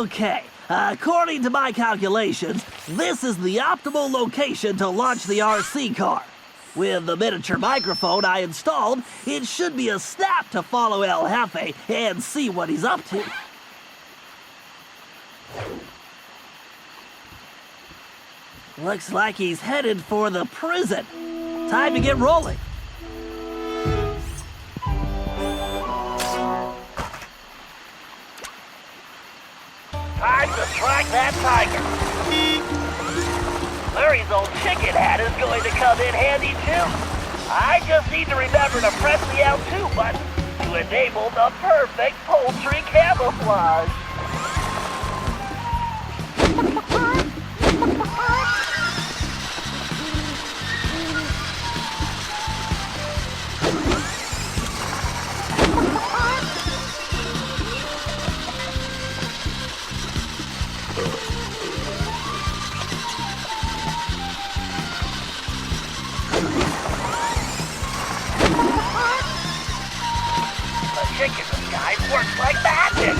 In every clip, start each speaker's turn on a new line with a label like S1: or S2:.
S1: Okay, according to my calculations, this is the optimal location to launch the RC car. With the miniature microphone I installed, it should be a snap to follow El Jefe and see what he's up to. Looks like he's headed for the prison. Time to get rolling.
S2: Time to track that tiger. Larry's old chicken hat is going to come in handy too. I just need to remember to press the L2 button to enable the perfect poultry camouflage. Chicken disguise works like magic!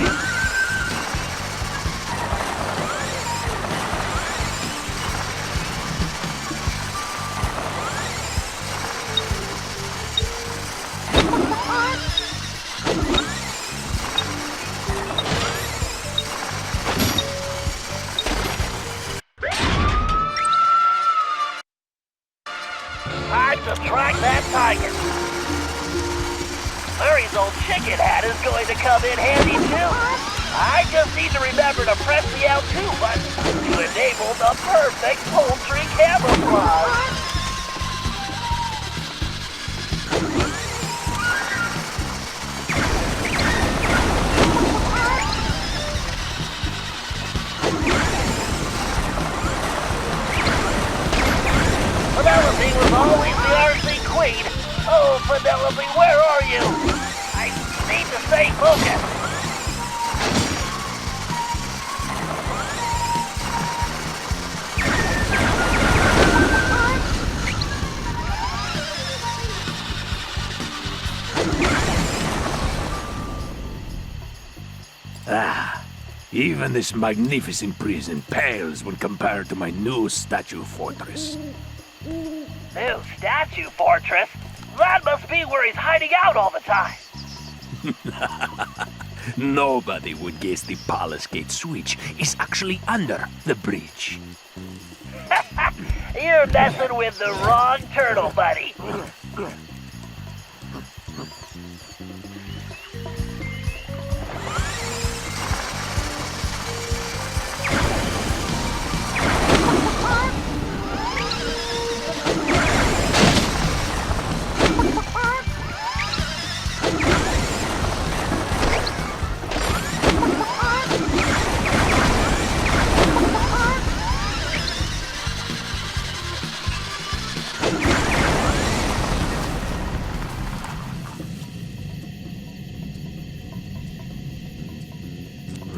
S2: Time to track that tiger! Larry's old chicken hat is going to come in handy too. I just need to remember to press the L2 button to enable the perfect poultry camouflage. Penelope was always the RC queen. Oh, Penelope, where are you? I need to stay focused.
S3: Even this magnificent prison pales when compared to my new statue fortress.
S2: New statue fortress? That must be where he's hiding out all the time.
S3: Nobody would guess the Palace Gate switch is actually under the bridge.
S2: You're messing with the wrong turtle, buddy.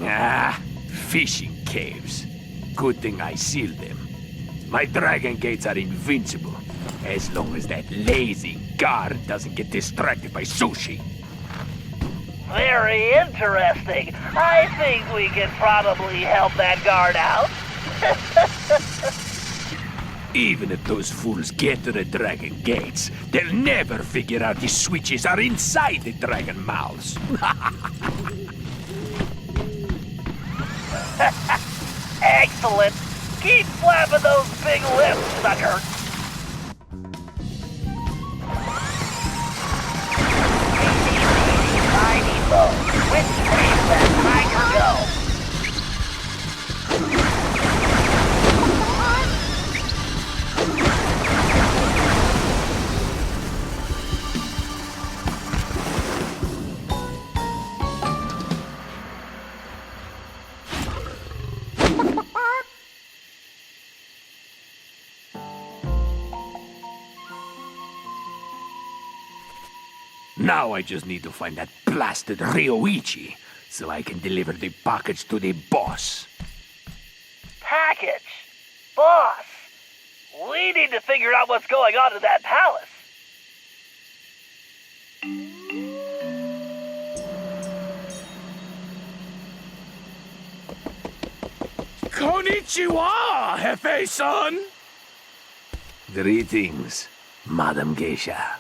S3: Ah, fishing caves. Good thing I sealed them. My dragon gates are invincible, as long as that lazy guard doesn't get distracted by sushi.
S2: Very interesting. I think we can probably help that guard out.
S3: Even if those fools get to the dragon gates, they'll never figure out the switches are inside the dragon mouths.
S2: Excellent. Keep flapping those big lips, sucker. Tiny boat. Which way does that tiger go?
S3: Now I just need to find that blasted Ryoichi, so I can deliver the package to the boss.
S2: Package? Boss? We need to figure out what's going on in that palace.
S3: Konnichiwa, Hefe-san! Greetings, Madam Geisha.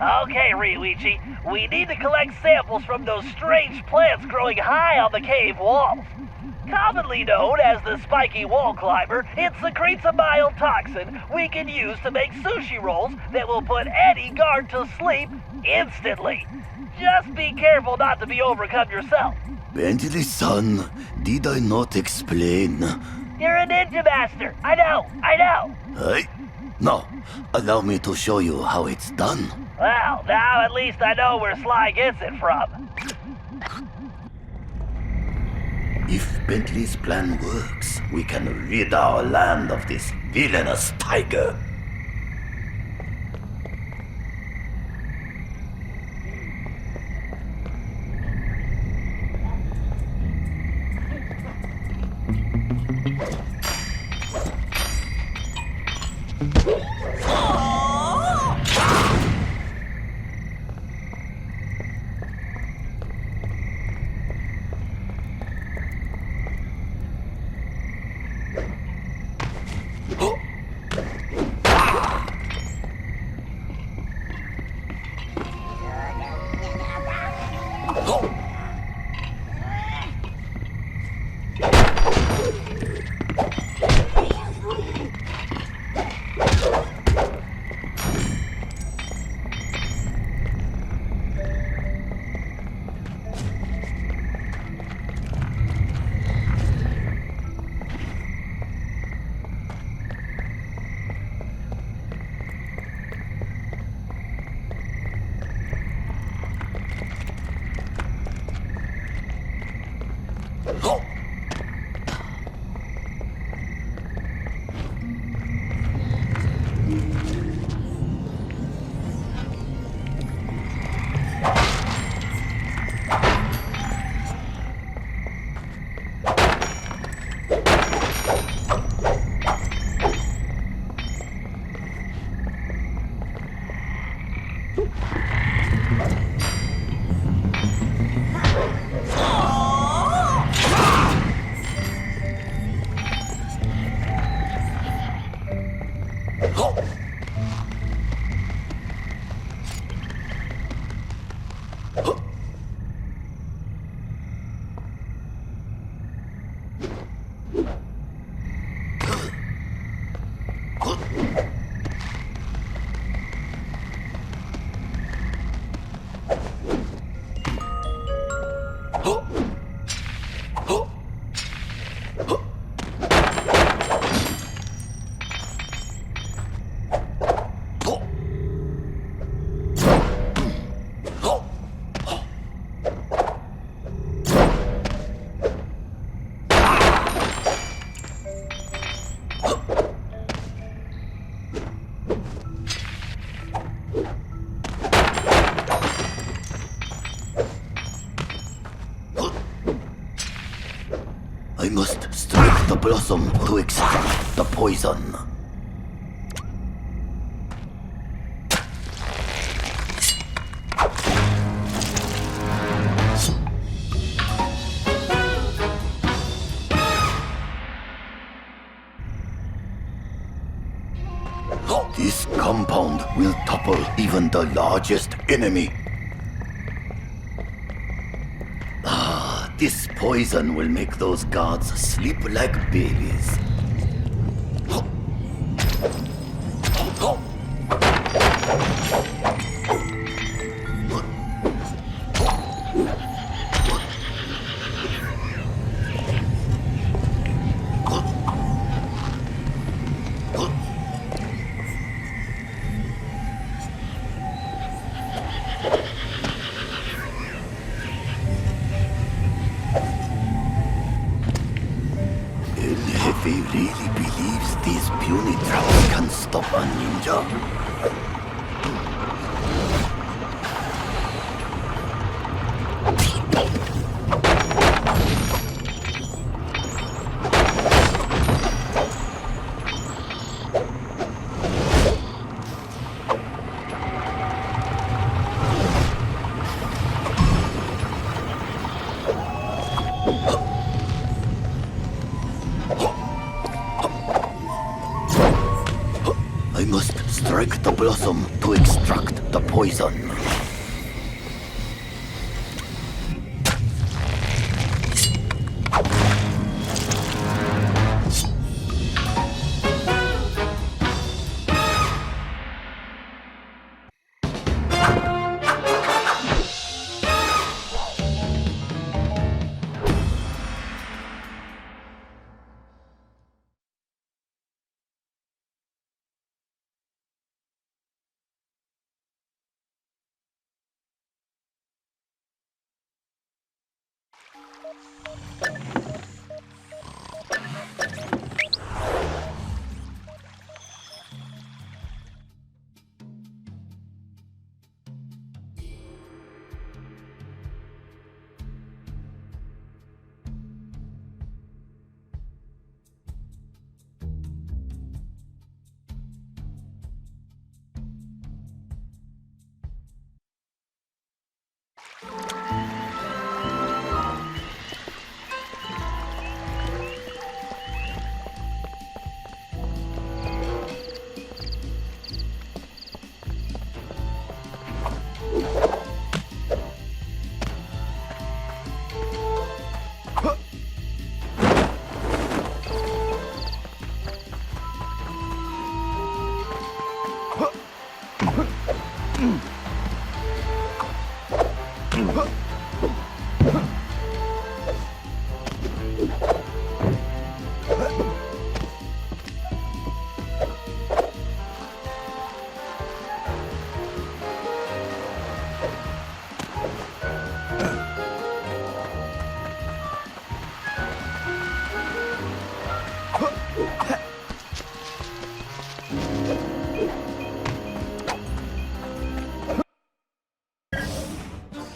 S2: Okay, Ryuichi, we need to collect samples from those strange plants growing high on the cave walls. Commonly known as the spiky wall climber, it secretes a mild toxin we can use to make sushi rolls that will put any guard to sleep instantly. Just be careful not to be overcome yourself.
S4: Bentley-san, did I not explain?
S2: You're a ninja master. I know.
S4: Hey? Now, allow me to show you how it's done.
S2: Well, now at least I know where Sly gets it from.
S4: If Bentley's plan works, we can rid our land of this villainous tiger. I must strike the blossom to extract the poison. This compound will topple even the largest enemy. This poison will make those guards sleep like babies. If he really believes these puny traps can stop a ninja. I must strike the blossom to extract the poison.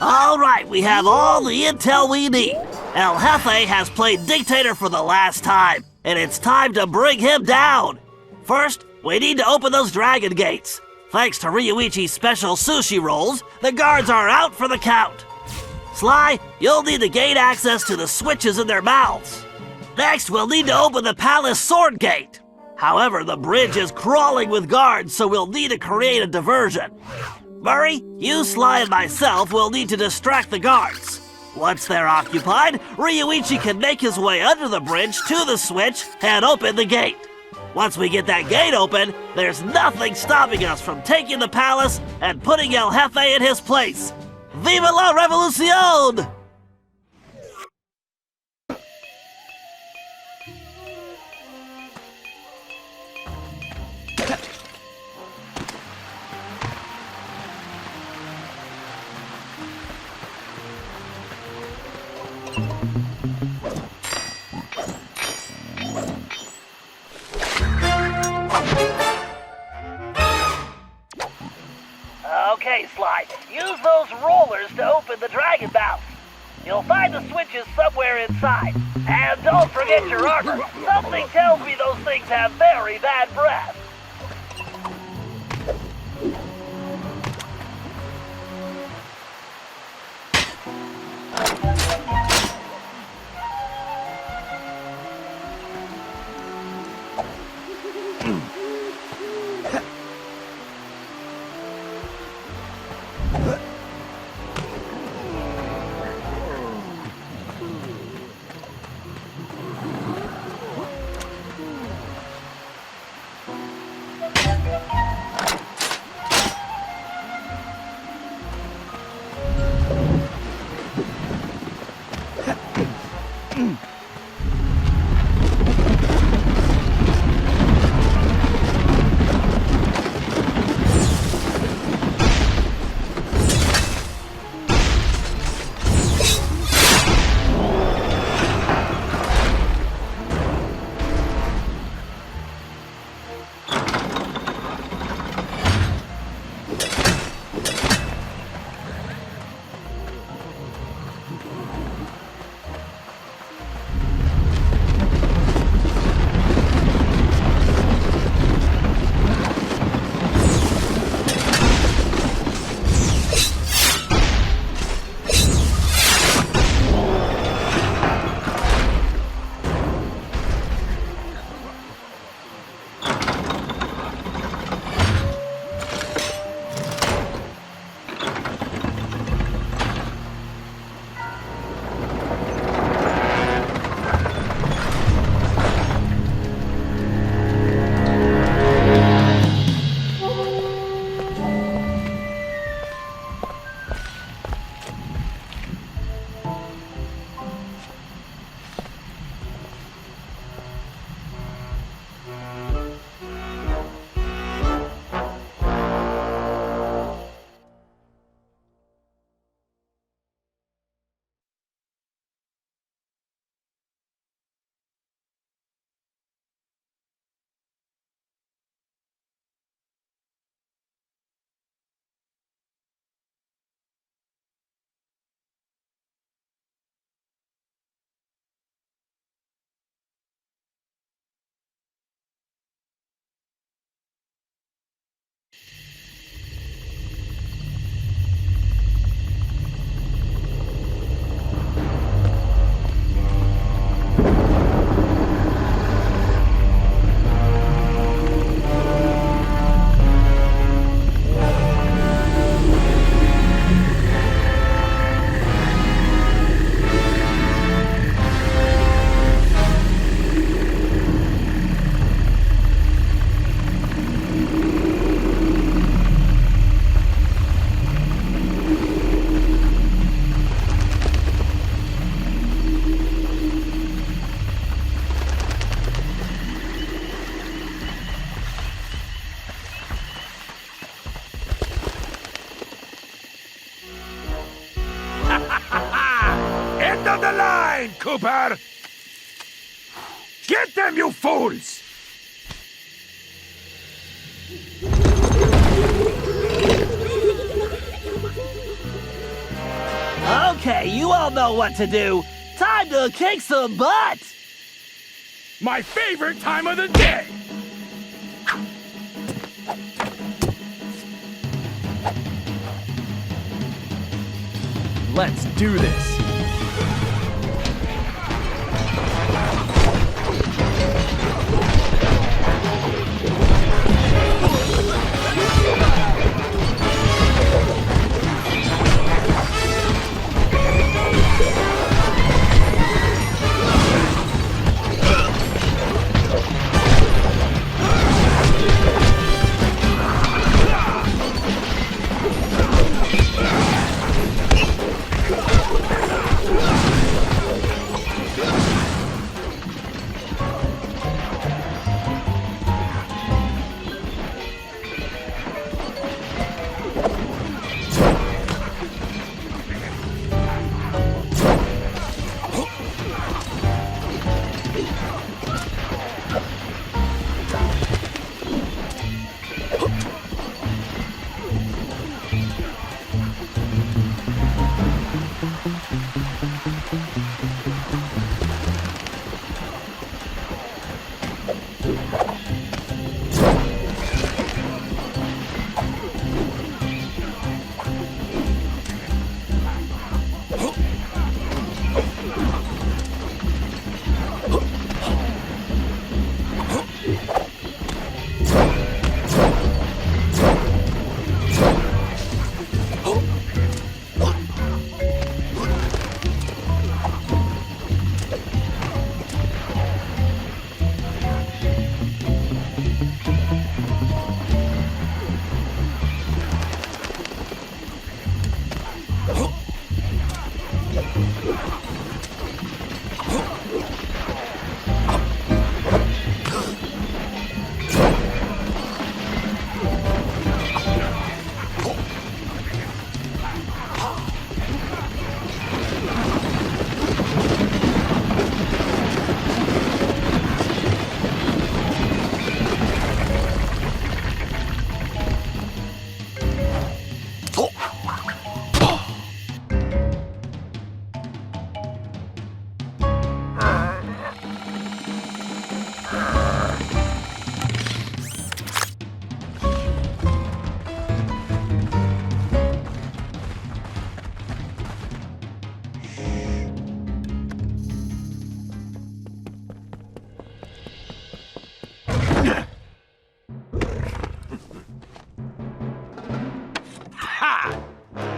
S1: All right, we have all the intel we need. El Jefe has played dictator for the last time, and it's time to bring him down. First, we need to open those dragon gates. Thanks to Ryuichi's special sushi rolls, the guards are out for the count. Sly, you'll need to gain access to the switches in their mouths. Next, we'll need to open the palace sword gate. However, the bridge is crawling with guards, so we'll need to create a diversion. Murray, you, Sly, and myself will need to distract the guards. Once they're occupied, Ryuichi can make his way under the bridge to the switch and open the gate. Once we get that gate open, there's nothing stopping us from taking the palace and putting El Jefe in his place. Viva la revolucion!
S2: Okay, Sly, use those rollers to open the dragon mouth. You'll find the switches somewhere inside. And don't forget your armor. Something tells me those things have very bad breath.
S3: End of the line, Cooper! Get them, you fools!
S1: Okay, you all know what to do. Time to kick some butt!
S3: My favorite time of the day!
S5: Let's do this!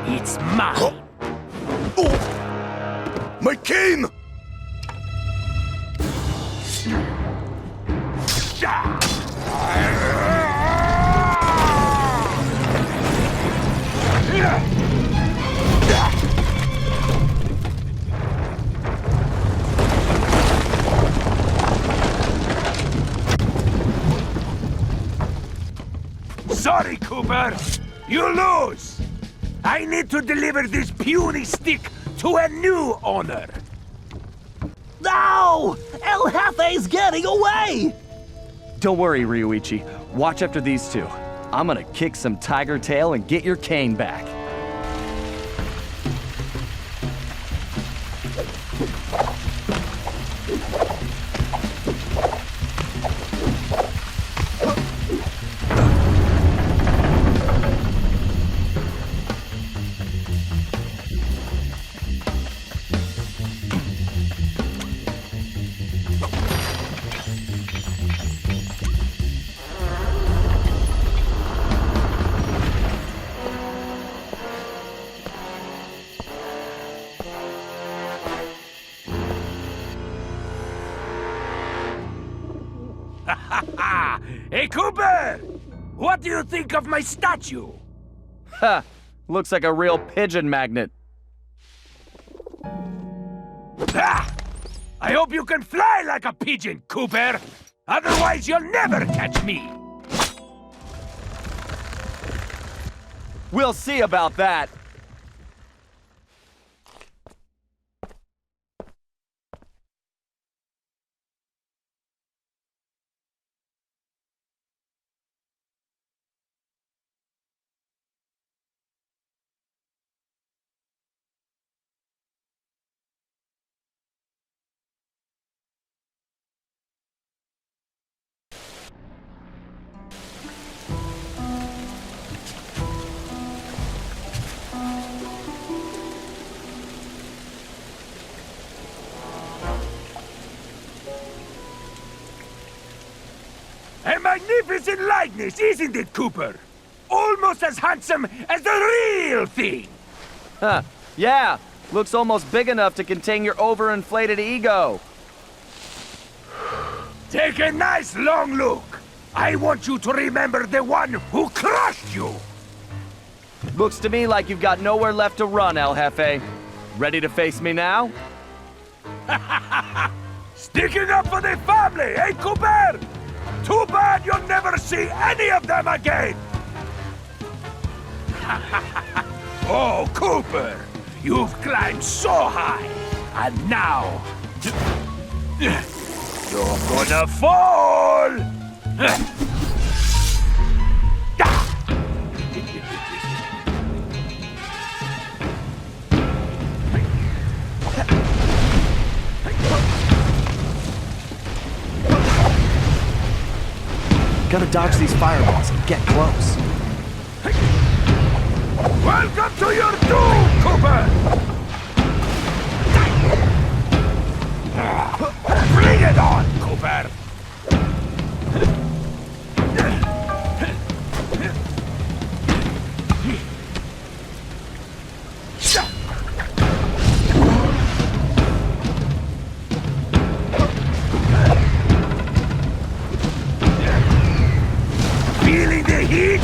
S3: It's mine!
S4: My cane!
S3: Sorry, Cooper! You lose! I need to deliver this puny stick to a new owner!
S1: No! El Jefe's getting away!
S5: Don't worry, Ryuichi. Watch after these two. I'm gonna kick some tiger tail and get your cane back.
S3: Hey, Cooper! What do you think of my statue?
S5: Ha! Looks like a real pigeon magnet.
S3: Ah! I hope you can fly like a pigeon, Cooper! Otherwise, you'll never catch me!
S5: We'll see about that.
S3: likeness, isn't it, Cooper? Almost as handsome as the real thing.
S5: Huh. Yeah. Looks almost big enough to contain your overinflated ego.
S3: Take a nice long look. I want you to remember the one who crushed you.
S5: Looks to me like you've got nowhere left to run, El Jefe. Ready to face me now?
S3: Sticking up for the family, eh, Cooper? Too bad you'll never see any of them again. Oh, Cooper, you've climbed so high, and now you're gonna fall.
S5: Gotta dodge these fireballs and get close.
S3: Welcome to your doom, Cooper! Bring it on, Cooper! Feeling the heat?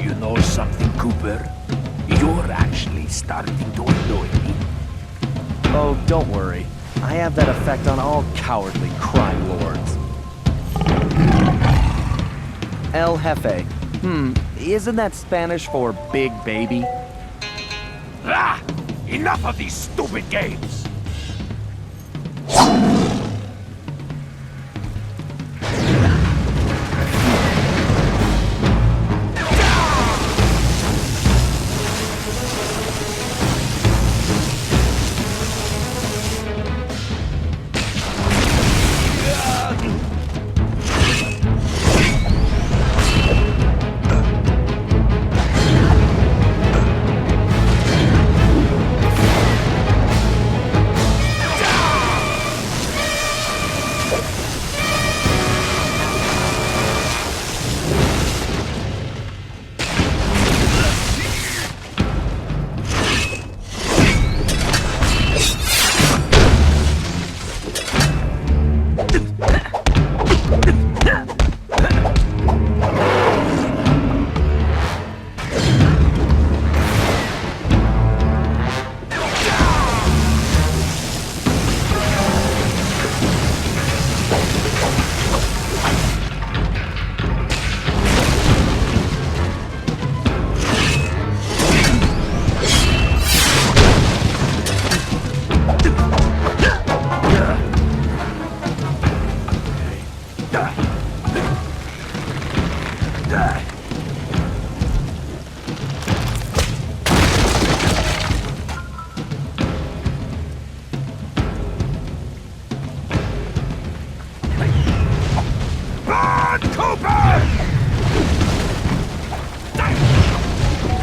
S3: You know something, Cooper? You're actually starting to annoy me.
S5: Oh, don't worry. I have that effect on all cowardly crime lords. El Jefe. Isn't that Spanish for big baby?
S3: Ah! Enough of these stupid games!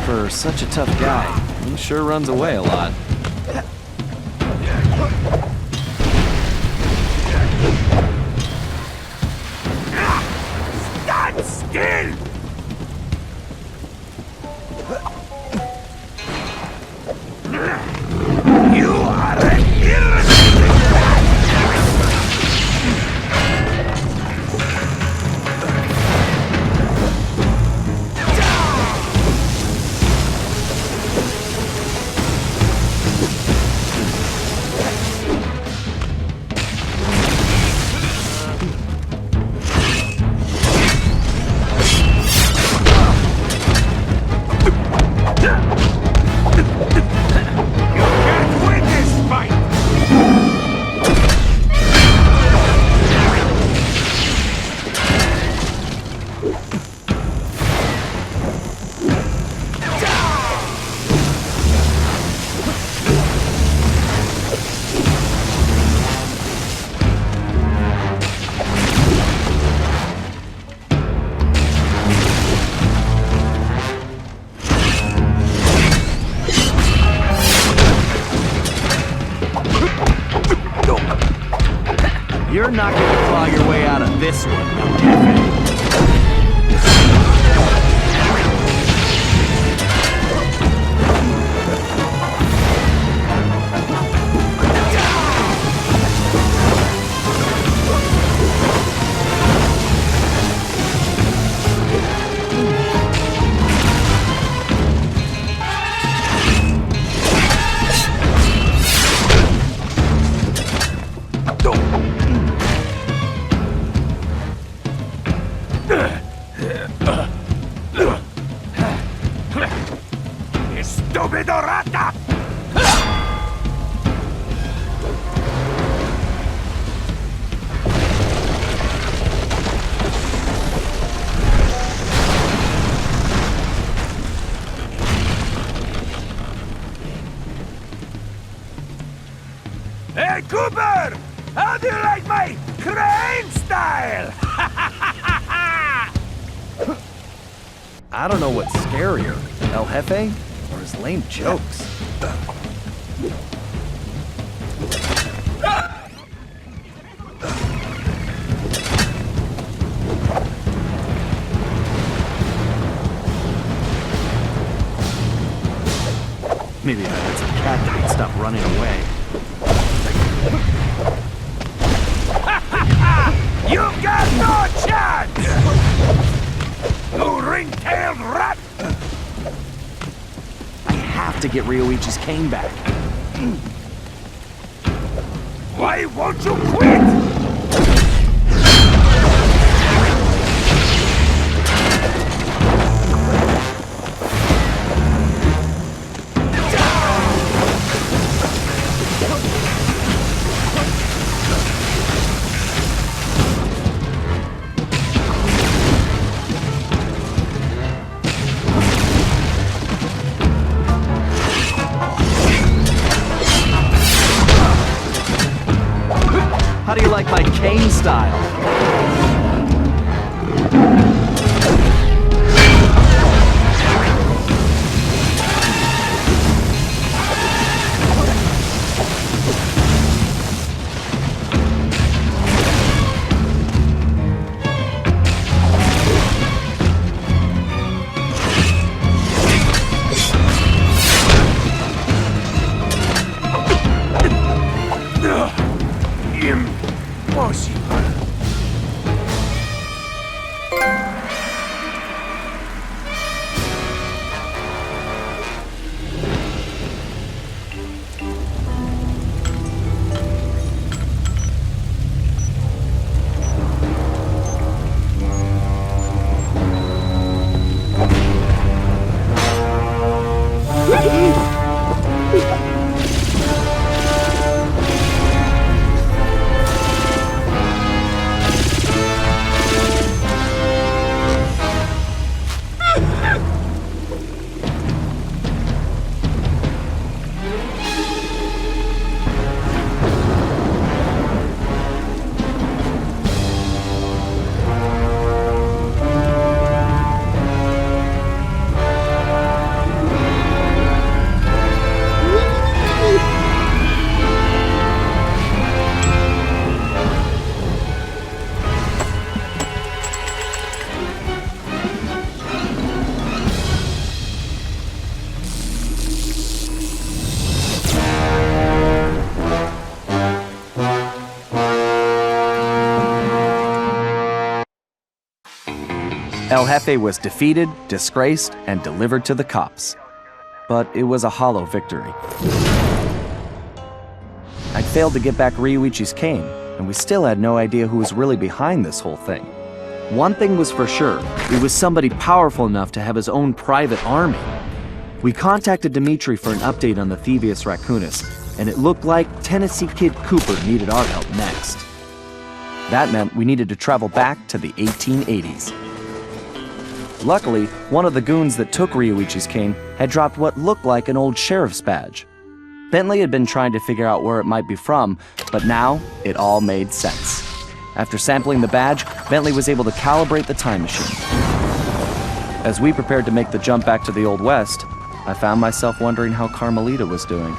S5: For such a tough guy, he sure runs away a lot.
S3: Stand still! You are an irritating rat!
S5: this one, El Jefe.
S3: ¡Estúpido rata! Hey, Cooper! How do you like my crane style?
S5: I don't know what's scarier, El Jefe or his lame jokes. Maybe if I had some cat that would stop running away.
S3: You got no chance! You ring-tailed rat!
S5: I have to get Ryoichi's cane back.
S3: Why won't you quit?
S5: How do you like my cane style?
S3: Impossible.
S5: El Jefe was defeated, disgraced, and delivered to the cops. But it was a hollow victory. I'd failed to get back Ryoichi's cane, and we still had no idea who was really behind this whole thing. One thing was for sure, it was somebody powerful enough to have his own private army. We contacted Dimitri for an update on the Thieves Raccoonus, and it looked like Tennessee Kid Cooper needed our help next. That meant we needed to travel back to the 1880s. Luckily, one of the goons that took Ryoichi's cane had dropped what looked like an old sheriff's badge. Bentley had been trying to figure out where it might be from, but now it all made sense. After sampling the badge, Bentley was able to calibrate the time machine. As we prepared to make the jump back to the Old West, I found myself wondering how Carmelita was doing.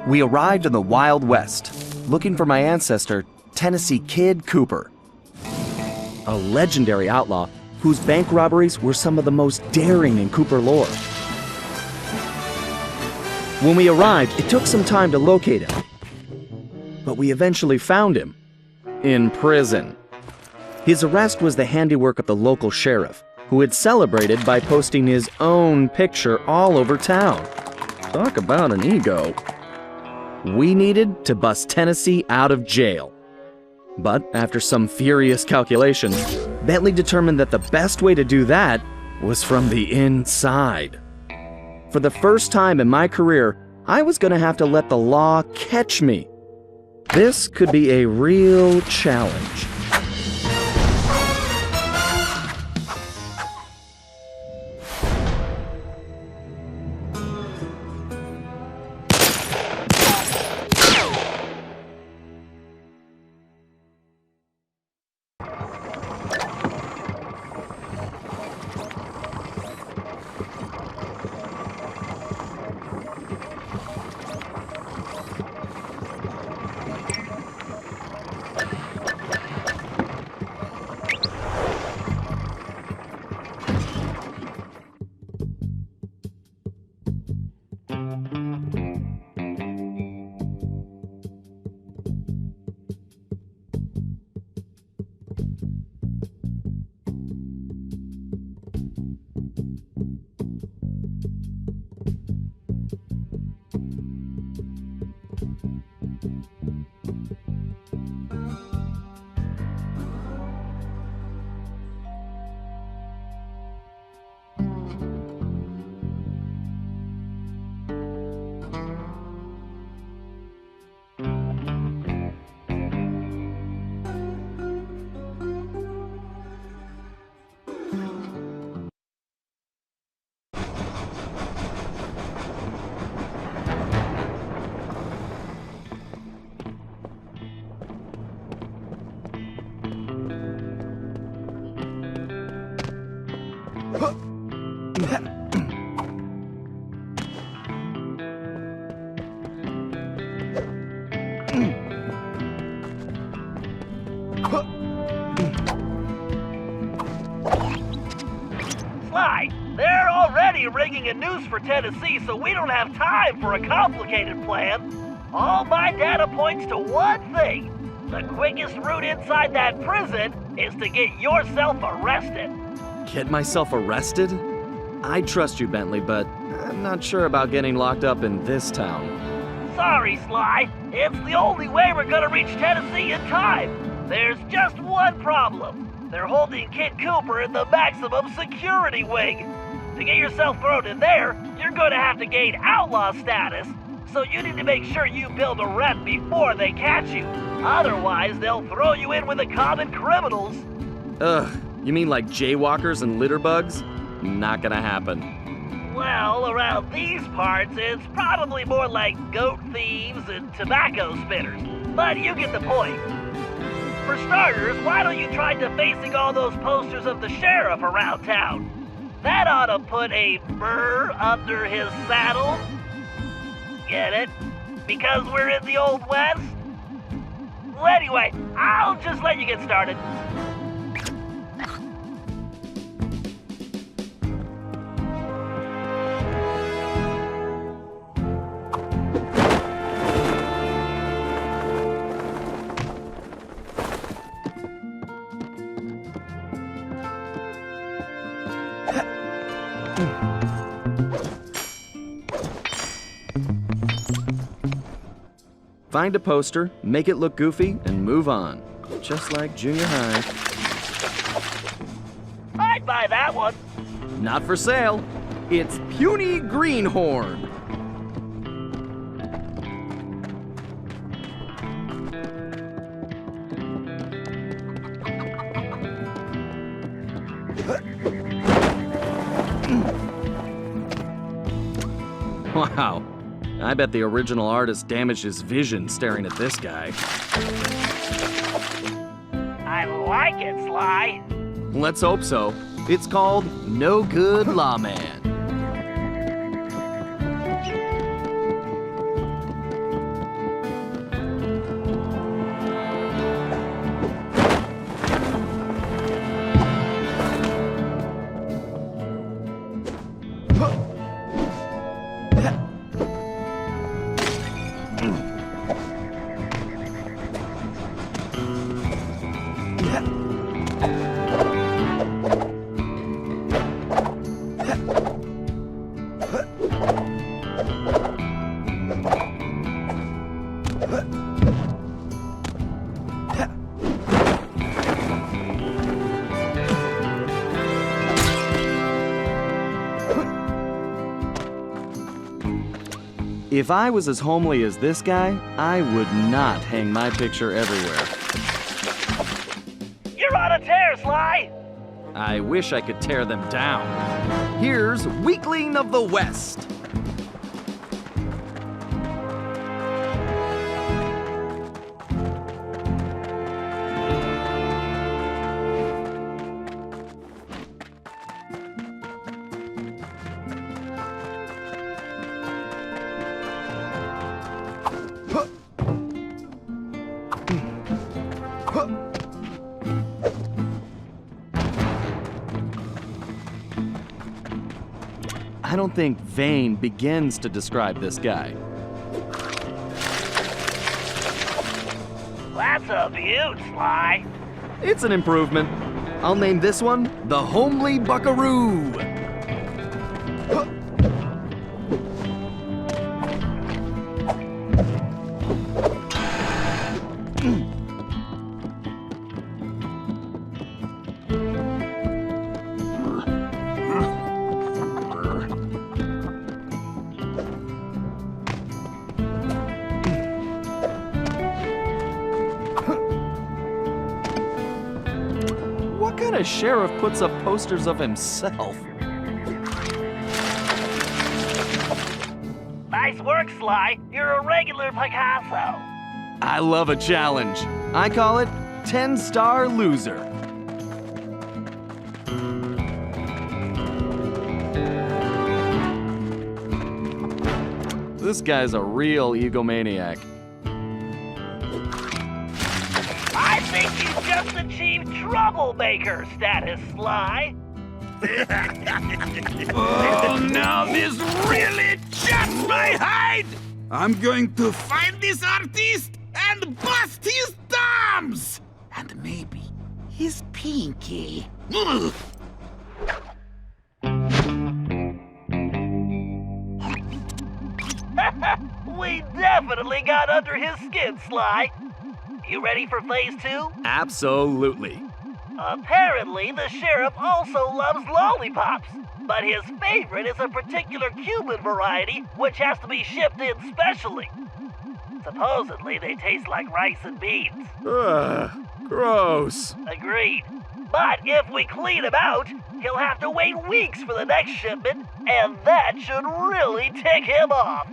S5: We arrived in the Wild West, looking for my ancestor, Tennessee Kid Cooper, a legendary outlaw whose bank robberies were some of the most daring in Cooper lore. When we arrived, it took some time to locate him, but we eventually found him in prison. His arrest was the handiwork of the local sheriff, who had celebrated by posting his own picture all over town. Talk about an ego. We needed to bust Tennessee out of jail. But after some furious calculation, Bentley determined that the best way to do that was from the inside. For the first time in my career, I was going to have to let the law catch me. This could be a real challenge.
S2: Sly, they're already rigging a noose for Tennessee, so we don't have time for a complicated plan. All my data points to one thing. The quickest route inside that prison is to get yourself arrested.
S5: Get myself arrested? I trust you, Bentley, but I'm not sure about getting locked up in this town.
S2: Sorry, Sly. It's the only way we're gonna reach Tennessee in time. There's just one problem. They're holding Kid Cooper in the maximum security wing. To get yourself thrown in there, you're gonna have to gain outlaw status. So you need to make sure you build a rep before they catch you. Otherwise, they'll throw you in with the common criminals.
S5: Ugh, you mean like jaywalkers and litterbugs? Not gonna happen.
S2: Well, around these parts, it's probably more like goat thieves and tobacco spitters. But you get the point. For starters, why don't you try defacing all those posters of the sheriff around town? That ought to put a burr under his saddle. Get it? Because we're in the Old West? Well, anyway, I'll just let you get started.
S5: Find a poster, make it look goofy, and move on. Just like junior high.
S2: I'd buy that one.
S5: Not for sale. It's Puny Greenhorn. Wow. I bet the original artist damaged his vision staring at this guy.
S2: I like it, Sly.
S5: Let's hope so. It's called No Good Lawman. If I was as homely as this guy, I would not hang my picture everywhere.
S2: You're on a tear, Sly!
S5: I wish I could tear them down. Here's Weakling of the West. I don't think vain begins to describe this guy.
S2: That's a beaut, Sly.
S5: It's an improvement. I'll name this one the Homely Buckaroo. What kind of sheriff puts up posters of himself?
S2: Nice work, Sly. You're a regular Picasso.
S5: I love a challenge. I call it 10-star loser. This guy's a real egomaniac.
S2: I think you just achieved troublemaker status, Sly.
S3: Oh, now this really chaps my hide!
S6: I'm going to find this artist and bust his thumbs! And maybe his pinky. Ugh.
S2: We definitely got under his skin, Sly. You ready for phase 2?
S5: Absolutely.
S2: Apparently, the sheriff also loves lollipops, but his favorite is a particular Cuban variety which has to be shipped in specially. Supposedly, they taste like rice and beans.
S5: Ugh, gross.
S2: Agreed. But if we clean him out, he'll have to wait weeks for the next shipment, and that should really tick him off.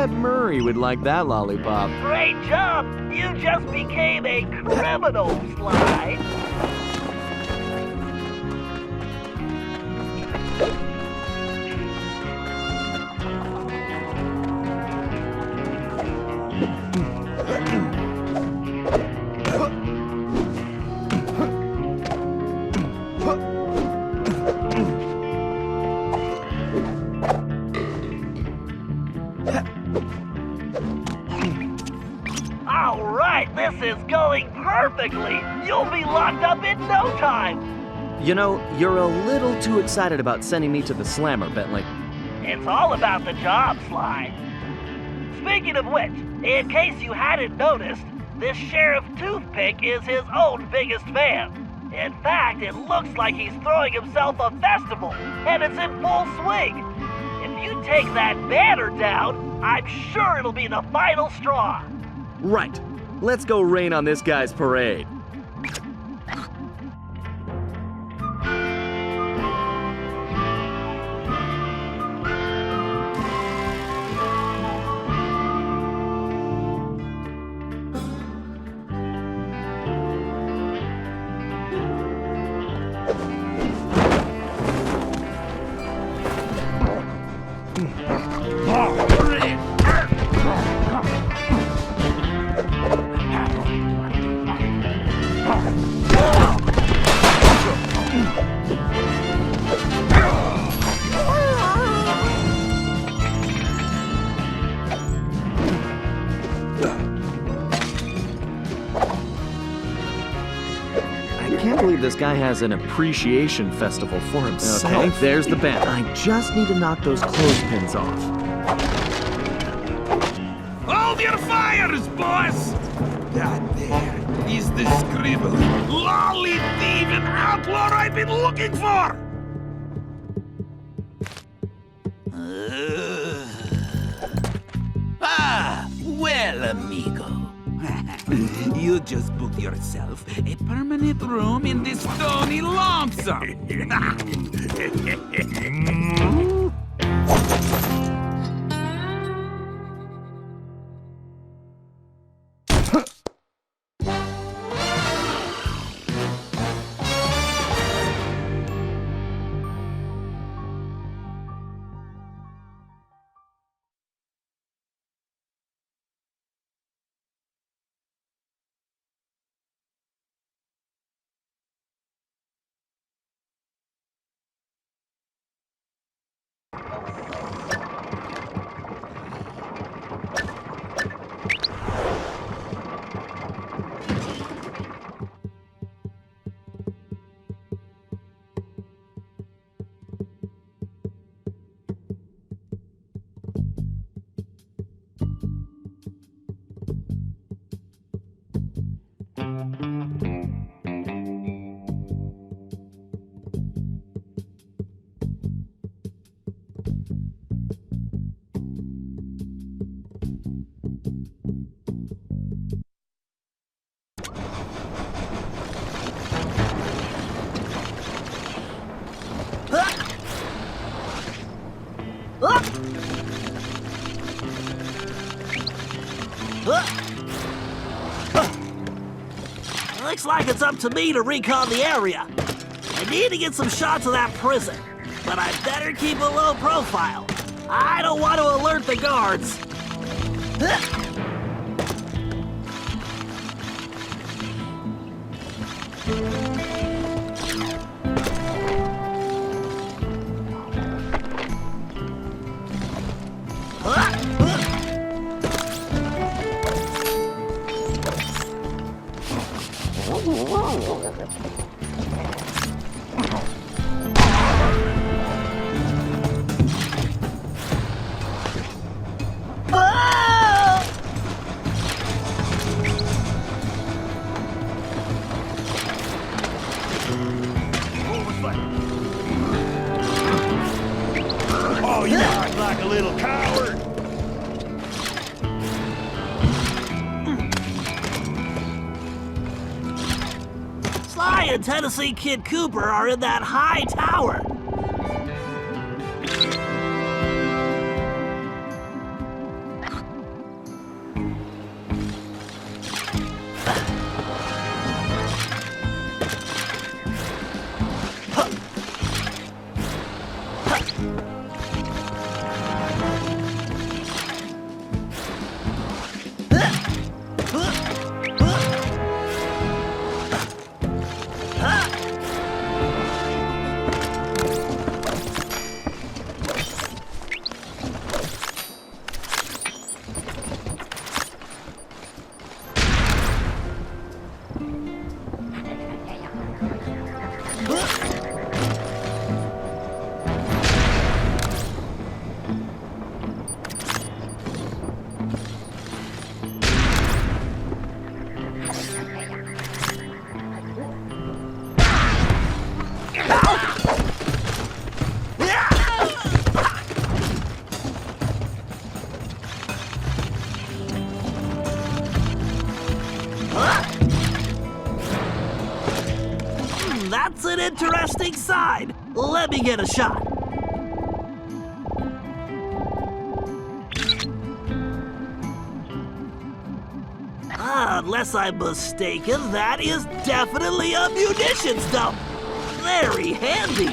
S5: Murray would like that lollipop.
S2: Great job! You just became a criminal, Sly. All right, this is going perfectly. You'll be locked up in no time.
S5: You know, you're a little too excited about sending me to the slammer, Bentley.
S2: It's all about the job, Sly. Speaking of which, in case you hadn't noticed, this Sheriff Toothpick is his own biggest fan. In fact, it looks like he's throwing himself a festival, and it's in full swing. If you take that banner down, I'm sure it'll be the final straw.
S5: Right. Let's go rain on this guy's parade. can't believe this guy has an appreciation festival for himself. Okay, there's the banner. I just need to knock those clothespins off.
S6: Hold your fires, boss! That there is the scribble, lolly thieving outlaw I've been looking for!
S4: Well, amigo.
S6: You just booked yourself a permanent room in this stony lonesome.
S1: Looks like it's up to me to recon the area. I need to get some shots of that prison, but I better keep a low profile. I don't want to alert the guards.
S3: Oh, you act like a little coward!
S1: Sly and Tennessee Kid Cooper are in that high tower. That's an interesting side. Let me get a shot. Unless I'm mistaken, that is definitely a munitions dump. Very handy.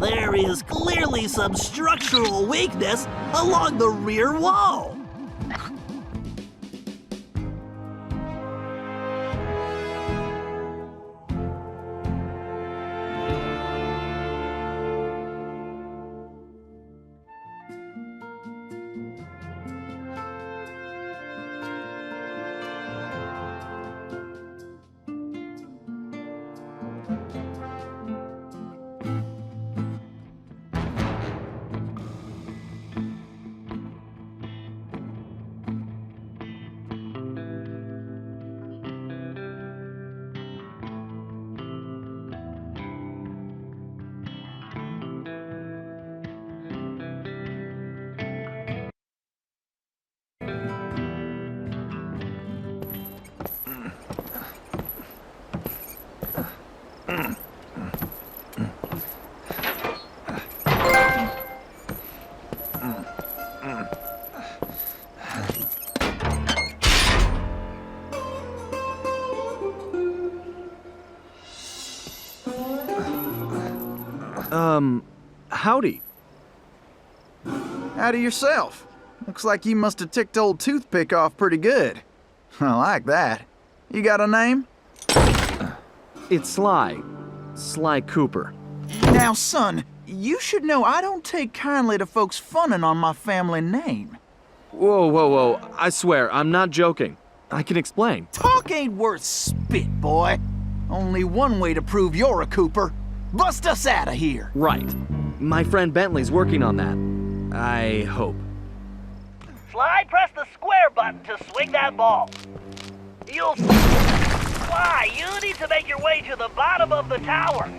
S1: There is clearly some structural weakness along the rear wall.
S5: Howdy.
S7: Howdy yourself. Looks like you must have ticked old Toothpick off pretty good. I like that. You got a name?
S5: It's Sly. Sly Cooper.
S7: Now, son, you should know I don't take kindly to folks funning on my family name.
S5: Whoa, whoa, whoa. I swear, I'm not joking. I can explain.
S7: Talk ain't worth spit, boy. Only one way to prove you're a Cooper. Bust us out of here.
S5: Right. My friend Bentley's working on that. I hope.
S2: Sly, press the square button to swing that ball. Sly, you need to make your way to the bottom of the tower.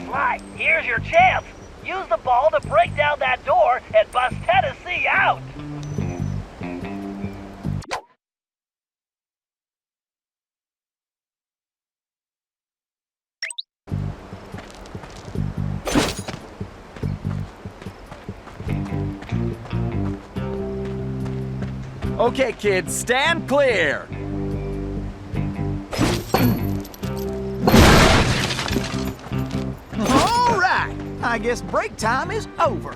S2: Sly, here's your chance. Use the ball to break down that door and bust Tennessee out.
S5: Okay, kids, stand clear.
S7: All right. I guess break time is over.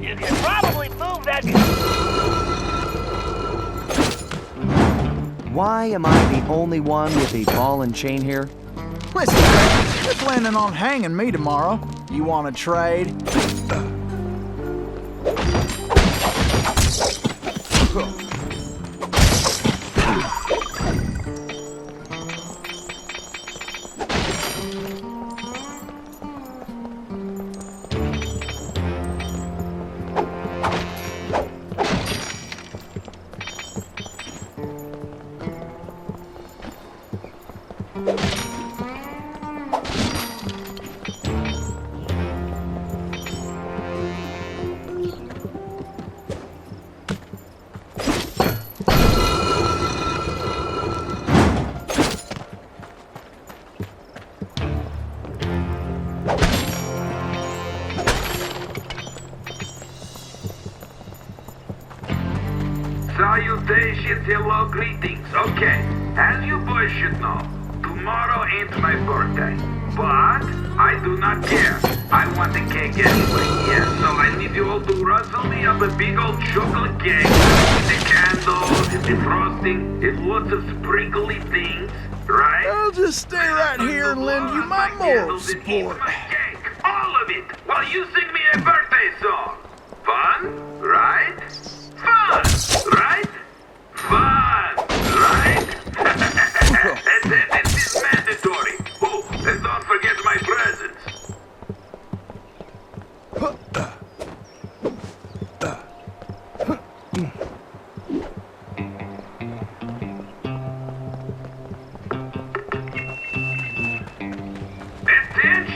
S2: You can probably move that...
S5: Why am I the only one with a ball and chain here?
S7: Listen, Frank, you're planning on hanging me tomorrow. You want to trade?
S6: Salutations, hello, greetings. Okay, as you boys should know, tomorrow ain't my birthday. But I do not care. I want the cake anyway. Yes, so I need you all to rustle me up a big old chocolate cake with the candles, and the frosting, and lots of sprinkly things, right?
S7: I'll just stay right here and lend you my moral support.
S6: My cake, all of it, while you sing me a birthday song. Fun, right? Fun, right? Fun, right? Attendance is mandatory. Oh, and don't forget my presents.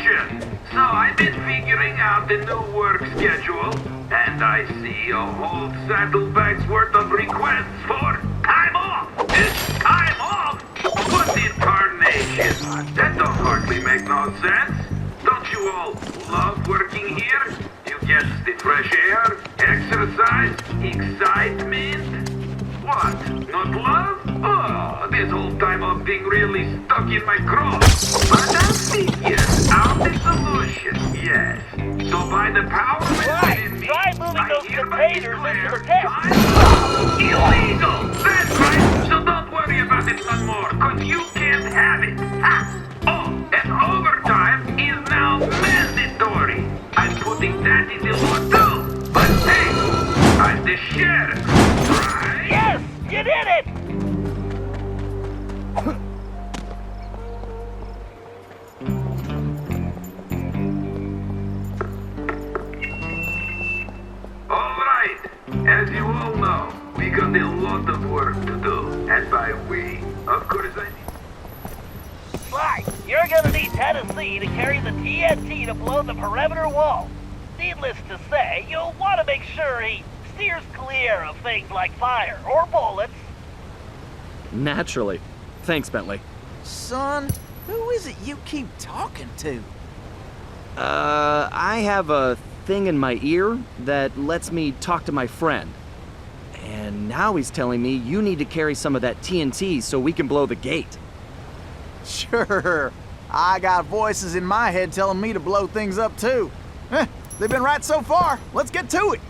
S6: solution. So I've been figuring out the new work schedule, and I see a whole saddlebag's worth of requests for time off. It's time off? What in tarnation? That don't hardly make no sense. Don't you all love working here? You get the fresh air, exercise, excitement. What? Not love? Oh, this whole time off thing really stuck in my craw. But I figured out the solution, yes. So by the power within me,
S2: Try moving
S6: I
S2: those
S6: hereby
S2: containers into
S6: declare
S2: the tent.
S6: time illegal! That's right! So don't worry about it no more, cause you can't have it. Ha! Oh, and overtime is now mandatory. I'm putting that in the law too. But hey, I'm the sheriff, right?
S2: Yes, you did it!
S6: All right. As you all know, we got a lot of work to do. And by we, of course I mean...
S2: Sly, you're gonna need Tennessee to carry the TNT to blow the perimeter wall. Needless to say, you'll want to make sure he steers clear of things like fire or bullets.
S5: Naturally. Thanks, Bentley.
S7: Son, who is it you keep talking to?
S5: I have a thing in my ear that lets me talk to my friend. And now he's telling me you need to carry some of that TNT so we can blow the gate.
S7: Sure. I got voices in my head telling me to blow things up too. They've been right so far. Let's get to it.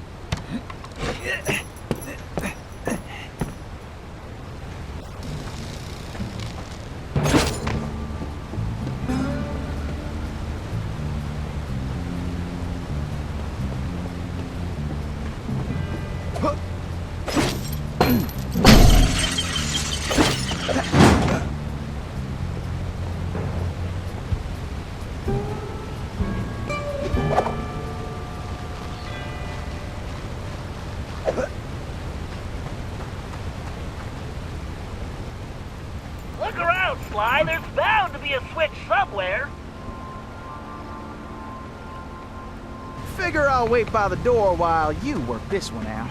S2: Look around, Sly. There's bound to be a switch somewhere.
S7: Figure I'll wait by the door while you work this one out.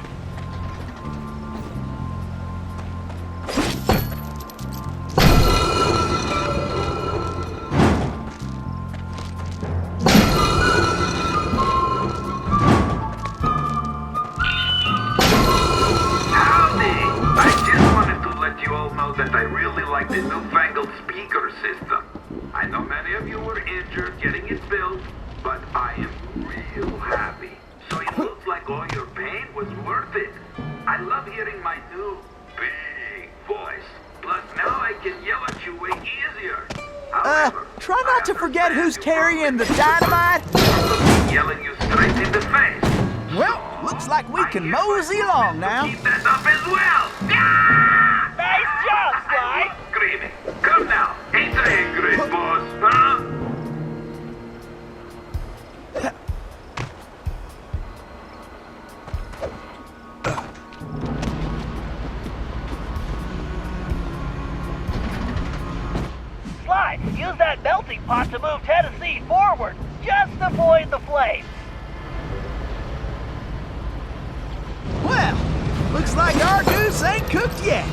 S6: That I really like the newfangled speaker system. I know many of you were injured getting it built, but I am real happy. So it looks like all your pain was worth it. I love hearing my new big voice. Plus now I can yell at you way easier. However,
S7: Try not to forget who's carrying the dynamite.
S6: Yelling you straight in the face.
S7: Well, looks like we can mosey along now.
S6: Keep that up as well. Yeah!
S2: Nice job, Sly.
S6: Screaming. Come now. Ain't I a great boss, huh?
S2: Sly, use that melting pot to move Tennessee forward. Just avoid the flames.
S7: Well, looks like our goose ain't cooked yet.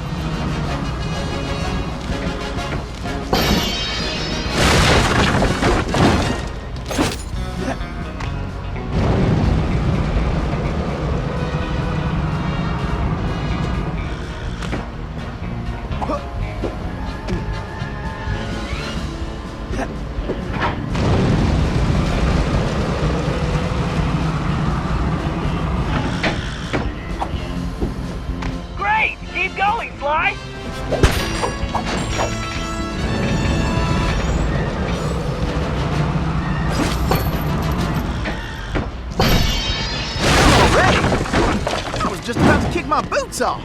S2: Great! Keep going, Sly!
S7: Already? I was just about to kick my boots off.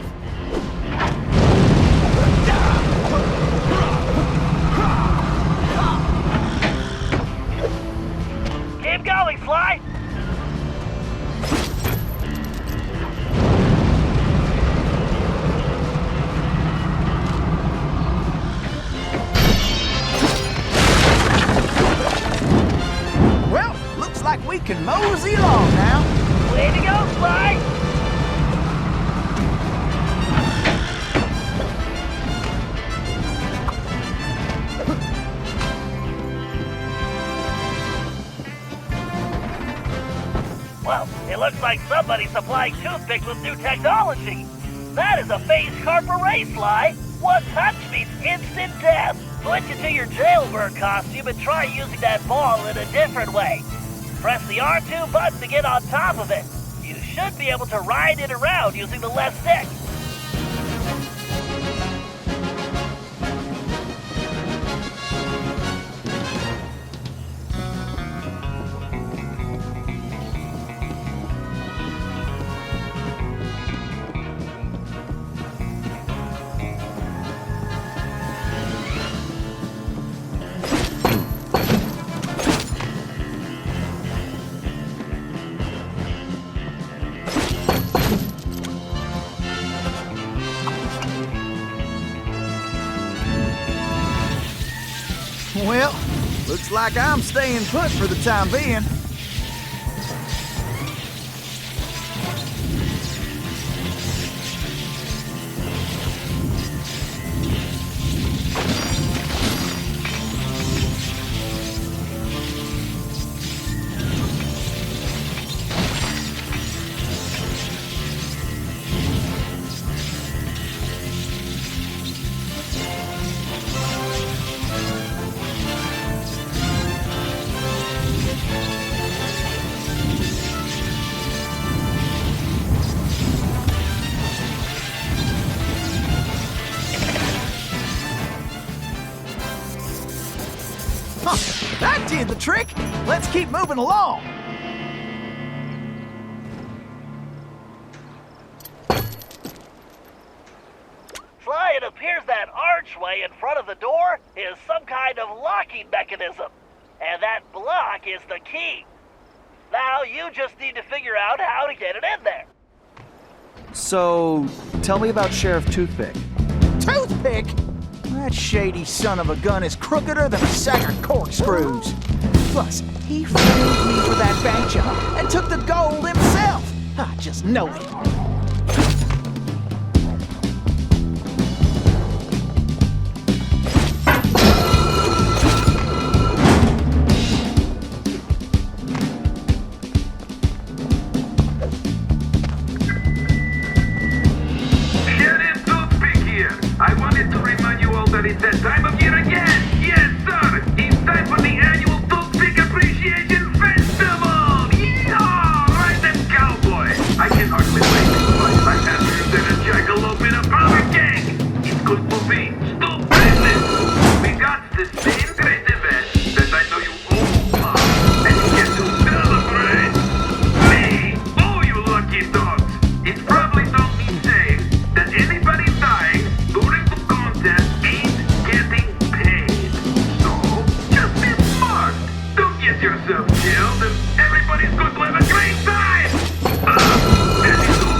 S2: Keep going, Sly!
S7: we can mosey along now.
S2: Way to go, Sly! Well, it looks like somebody's supplying toothpicks with new technology. That is a phase carper race, Sly. One touch means instant death. Switch into your jailbird costume and try using that ball in a different way. Press the R2 button to get on top of it. You should be able to ride it around using the left stick.
S7: Well, looks like I'm staying put for the time being. That did the trick. Let's keep moving along.
S2: Sly, it appears that archway in front of the door is some kind of locking mechanism. And that block is the key. Now you just need to figure out how to get it in there.
S5: So, tell me about Sheriff Toothpick.
S7: Toothpick? That shady son of a gun is crookeder than a sack of corkscrews. Plus, he framed me for that bank job and took the gold himself. I just know it.
S6: Sheriff Toothpick here. I wanted to remind you all that it's that time of year again. Yes, sir. It's time for the annual Toothpick Appreciation Festival. Yeehaw! Right then, cowboy. I can hardly wait. I'm happier than a jackalope in a powder gang. It's good to be stupendous. We got the same great event that I know you all love, and you get to celebrate. Me! Oh, you lucky dogs. It probably don't mean saying that anybody dying during the contest ain't getting paid. So, just be smart. Don't get yourself killed, and everybody's going to have a great time. That is all.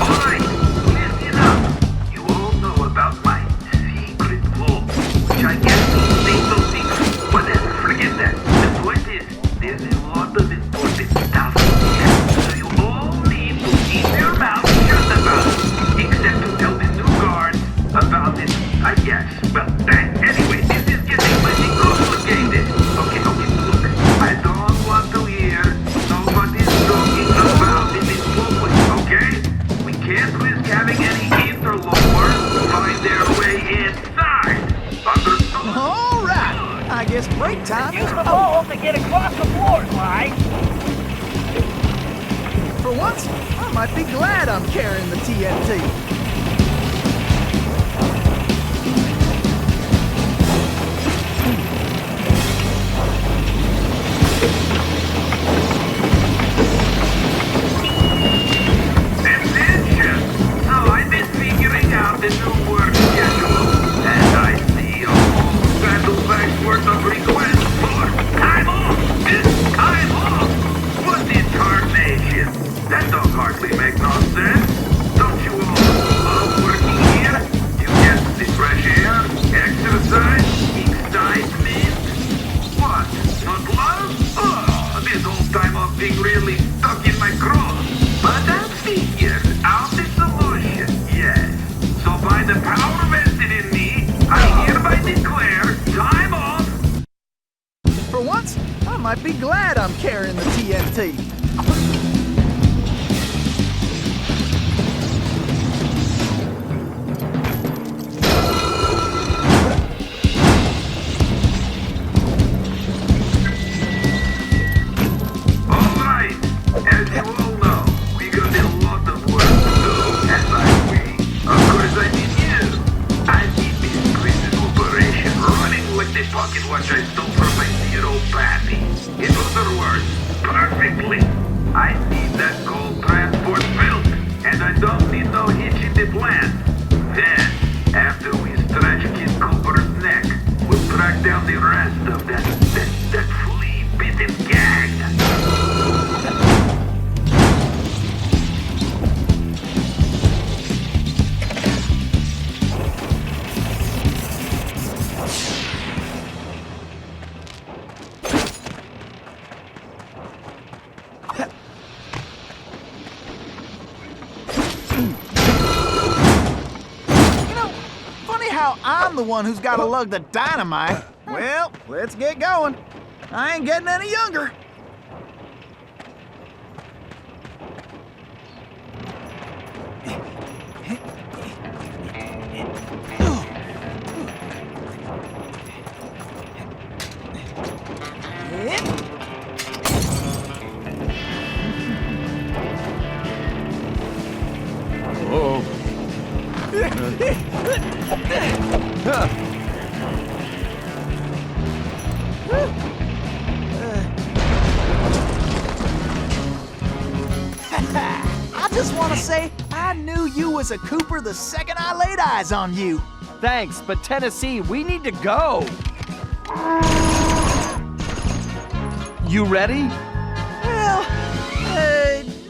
S6: Fine, listen up. You all know about my secret vault, which I guess don't stay so secret. Whatever, forget that. The point is, there's a lot of important stuff here, so you all need to keep your mouth shut about it, except to tell the new guards about it, I guess. Well, anyway, this is getting pretty complicated. Okay, look, I don't want to hear nobody's talking about it in public, okay? We can't risk having any interlopers find their way inside. Understood?
S7: All right. I guess break time is
S2: Use the
S7: over.
S2: ball to get across the floor, Sly.
S7: For once, I might be glad I'm carrying the TNT.
S6: Attention! So I've been figuring out the new work schedule, and I see a whole saddlebags worth of requests for time off
S7: For once, I might be glad I'm carrying the TNT.
S6: Alright, as you all know, we got a lot of work to do, and by we, of course I need you. I need this prison operation running like the pocket watch I stole from my zero pappy. In other words, perfectly. I need that gold transport built, and I don't need no hitch in the plan. Then, after we stretch Kid Cooper's neck, we'll track down the rest of that flea-bitten gang.
S7: I'm the one who's got to lug the dynamite. Well, let's get going. I ain't getting any younger. I just want to say I knew you was a Cooper the second I laid eyes on you.
S5: Thanks, but Tennessee, we need to go. You ready?
S7: Well,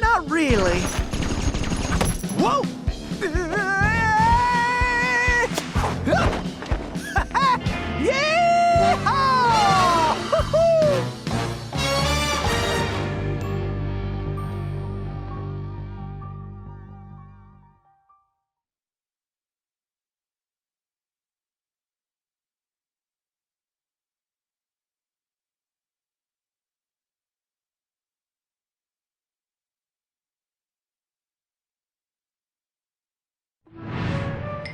S7: not really. Whoa! Yeehaw! Woo-hoo!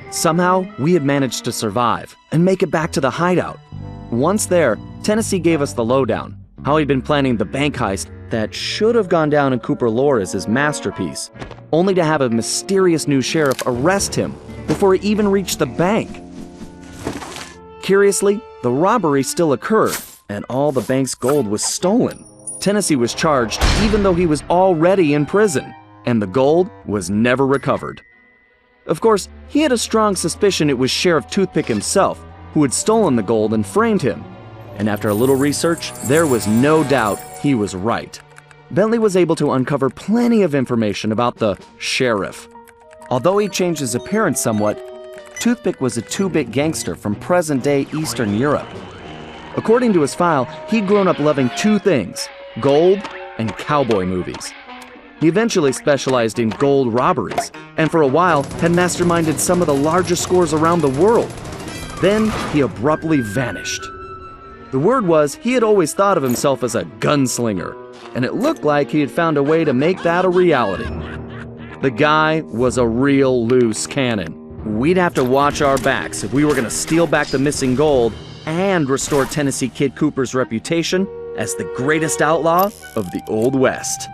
S5: Somehow, we had managed to survive and make it back to the hideout. Once there, Tennessee gave us the lowdown, how he'd been planning the bank heist that should have gone down in Cooper lore as his masterpiece, only to have a mysterious new sheriff arrest him before he even reached the bank. Curiously, the robbery still occurred, and all the bank's gold was stolen. Tennessee was charged even though he was already in prison, and the gold was never recovered. Of course, he had a strong suspicion it was Sheriff Toothpick himself who had stolen the gold and framed him. And after a little research, there was no doubt he was right. Bentley was able to uncover plenty of information about the sheriff. Although he changed his appearance somewhat, Toothpick was a two-bit gangster from present-day Eastern Europe. According to his file, he'd grown up loving two things: gold and cowboy movies. He eventually specialized in gold robberies, and for a while had masterminded some of the largest scores around the world. Then he abruptly vanished. The word was he had always thought of himself as a gunslinger, and it looked like he had found a way to make that a reality. The guy was a real loose cannon. We'd have to watch our backs if we were going to steal back the missing gold and restore Tennessee Kid Cooper's reputation as the greatest outlaw of the Old West.